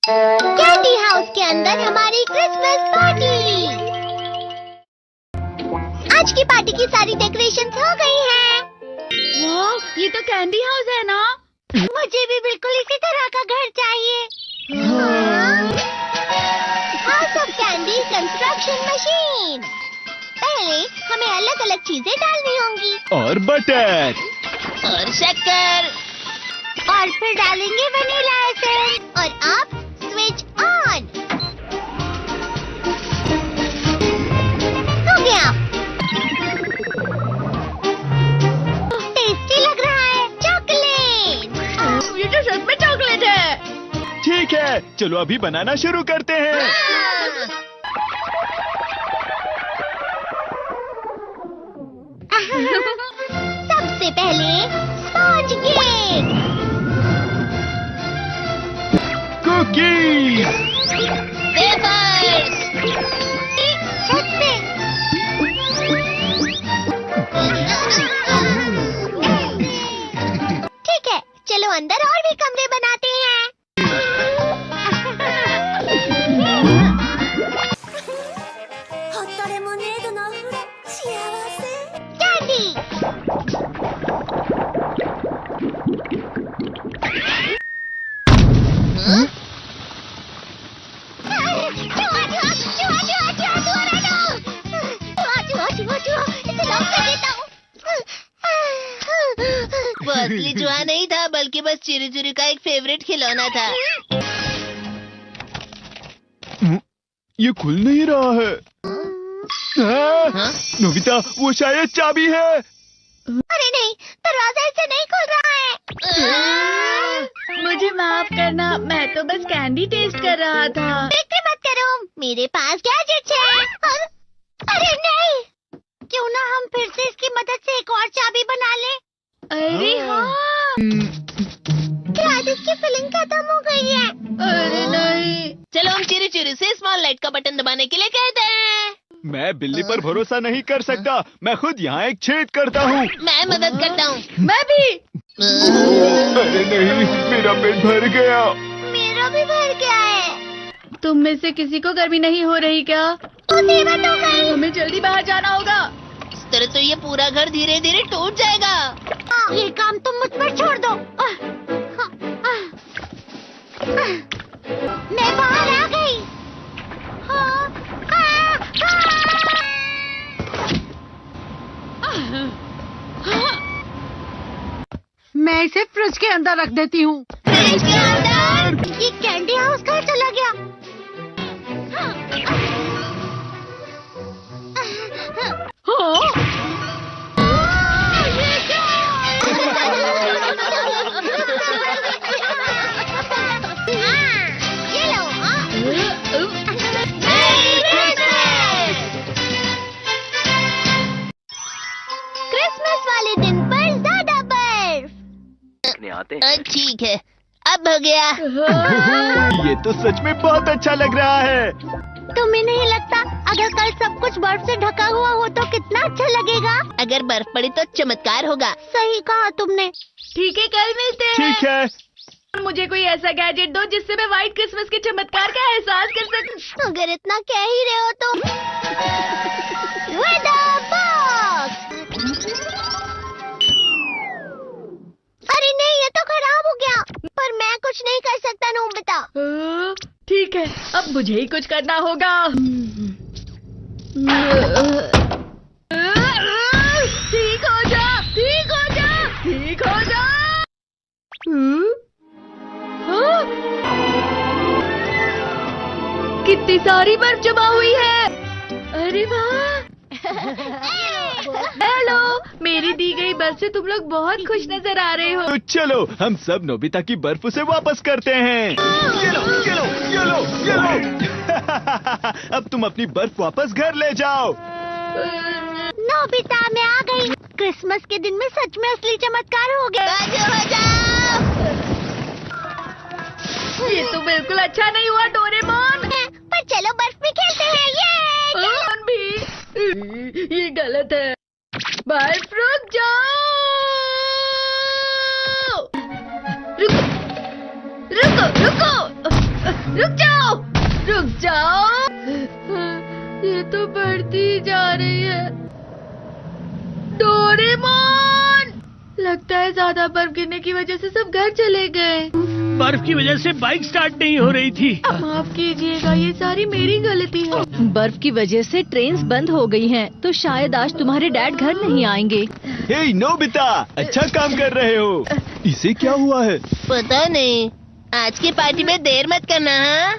Candy house के अंदर हमारी क्रिसमस पार्टी। आज की पार्टी की सारी डेकोरेशंस हो गई हैं। वाह, ये तो कैंडी हाउस है ना? मुझे भी बिल्कुल इसी तरह का घर चाहिए। House of candy construction machine. पहले हमें अलग अलग चीजें डालनी होंगी और बटर और शक्कर, और फिर डालेंगे वनीला एसेंस और आप स्विच ऑन। हो गया। टेस्टी लग रहा है। चॉकलेट। ये तो सच में चॉकलेट है। ठीक है, चलो अभी बनाना शुरू करते हैं। सबसे पहले स्पॉन्ज केक, कुकीज, वेफर्स, छत पे। ठीक है, चलो अंदर और भी कमरे बनाते हैं। कैंडी। वो असली चूहा नहीं था, बल्कि बस चिरी चिरी का एक फेवरेट खिलौना था। ये खुल नहीं रहा है। नोबिता, वो शायद चाबी है। अरे नहीं, दरवाजा ऐसे नहीं खुल रहा है। मुझे माफ करना, मैं तो बस कैंडी टेस्ट कर रहा था। फिक्र मत करो, मेरे पास गैजेट्स है। अरे नहीं, क्यों ना हम फिर से इसकी मदद से एक और चाबी बना लें। अरे हाँ। शायद इसकी फिलिंग खत्म हो गई है। अरे नहीं। चलो हम चिरी चिरी से स्मॉल लाइट का बटन दबाने के लिए कहते हैं। मैं बिल्ली पर भरोसा नहीं कर सकता। मैं खुद यहाँ एक छेद करता हूँ। मैं मदद करता हूँ। मैं भी। अरे नहीं, मेरा पेट भर गया। मेरा भी भर गया है। तुम में से किसी को गर्मी नहीं हो रही क्या? मुसीबत हो गई। हमें जल्दी बाहर जाना होगा। इस तरह तो ये पूरा घर धीरे धीरे टूट जाएगा। ये काम तुम मुझ पर छोड़ दो। मैं बाहर आ गई। मैं इसे फ्रिज के अंदर रख देती हूँ। फ्रिज के अंदर? ये कैंडी हाउस कहाँ चला गया? ये लो। क्रिसमस वाले दिन पर ज्यादा बर्फ। ठीक है, अब हो गया। ये तो सच में बहुत अच्छा लग रहा है। तुम्हें नहीं लगता अगर कल सब कुछ बर्फ से ढका हुआ हो तो कितना अच्छा लगेगा? अगर बर्फ पड़ी तो चमत्कार होगा। सही कहा तुमने। ठीक है, कल मिलते हैं। ठीक है। मुझे कोई ऐसा गैजेट दो जिससे मैं व्हाइट क्रिसमस के चमत्कार का एहसास कर सकूं। अगर इतना कह ही रहे हो तो वेदर बॉक्स। अरे नहीं, ये तो खराब हो गया। पर मैं कुछ नहीं कर सकता नोबिता। ठीक है, अब मुझे ही कुछ करना होगा। ठीक हो जा, ठीक हो जा, ठीक हो जा। कितनी सारी बर्फ जमा हुई है। अरे वाह। हेलो, मेरी दी गई बर्फ से तुम लोग बहुत खुश नजर आ रहे हो। तो चलो हम सब नोबिता की बर्फ उसे वापस करते हैं। ये लो, ये लो, ये लो, ये लो। अब तुम अपनी बर्फ वापस घर ले जाओ। नोबिता, मैं आ गई। क्रिसमस के दिन में सच में असली चमत्कार हो गया। बाजू हो जाओ। ये तो बिल्कुल अच्छा नहीं हुआ डोरेमोन। पर चलो बर्फ में खेलते हैं। ये भी ये गलत है। बर्फ रुक जाओ। रुको रुको रुको। रुक जाओ, रुक जाओ। ये तो बढ़ती ही जा रही है। डोरेमोन, लगता है ज्यादा बर्फ गिरने की वजह से सब घर चले गए। बर्फ की वजह से बाइक स्टार्ट नहीं हो रही थी। माफ कीजिएगा, ये सारी मेरी गलती है। बर्फ की वजह से ट्रेन्स बंद हो गई हैं, तो शायद आज तुम्हारे डैड घर नहीं आएंगे। हे नोबिता, अच्छा काम कर रहे हो। इसे क्या हुआ है? पता नहीं। आज की पार्टी में देर मत करना, हाँ?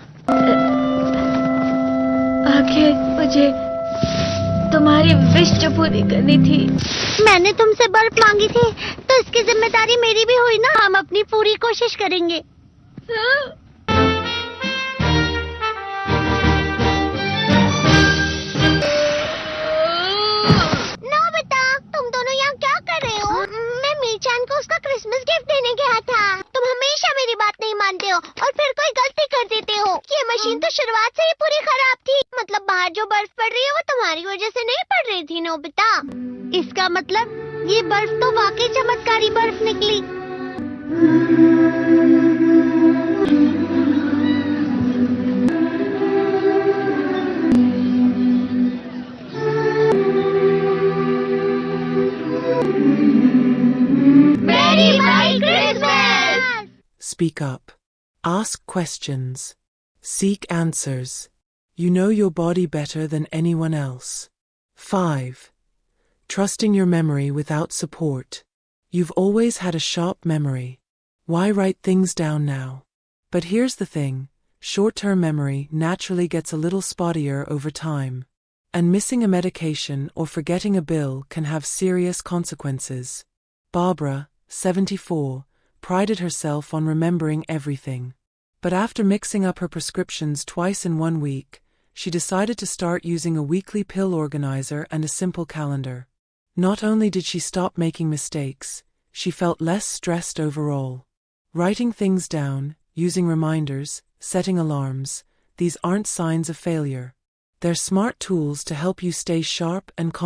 आखिर मुझे तुम्हारी विश जो पूरी करनी थी। मैंने तुमसे बर्फ मांगी थी, तो इसकी जिम्मेदारी मेरी भी हुई ना। हम अपनी पूरी कोशिश करेंगे। नोबिता, तुम दोनों यहाँ क्या कर रहे हो? मैं मीचान को उसका क्रिसमस गिफ्ट देने गया था। तुम हमेशा मेरी बात नहीं मानते हो और फिर कोई गलती कर देते हो। ये मशीन तो शुरुआत से ही पूरी खराब थी। मतलब बाहर जो बर्फ पड़ रही है वो तुम्हारी वजह से नहीं पड़ रही थी नोबिता। इसका मतलब ये बर्फ तो वाकई चमत्कारी बर्फ निकली। मेरी भाई Christmas. Speak up. Ask questions. Seek answers. You know your body better than anyone else. 5. Trusting your memory without support. You've always had a sharp memory. Why write things down now? But here's the thing. Short-term memory naturally gets a little spottier over time. And missing a medication or forgetting a bill can have serious consequences. Barbara, 74, prided herself on remembering everything. But after mixing up her prescriptions twice in 1 week, she decided to start using a weekly pill organizer and a simple calendar. Not only did she stop making mistakes, she felt less stressed overall. Writing things down, using reminders, setting alarms, these aren't signs of failure. They're smart tools to help you stay sharp and calm.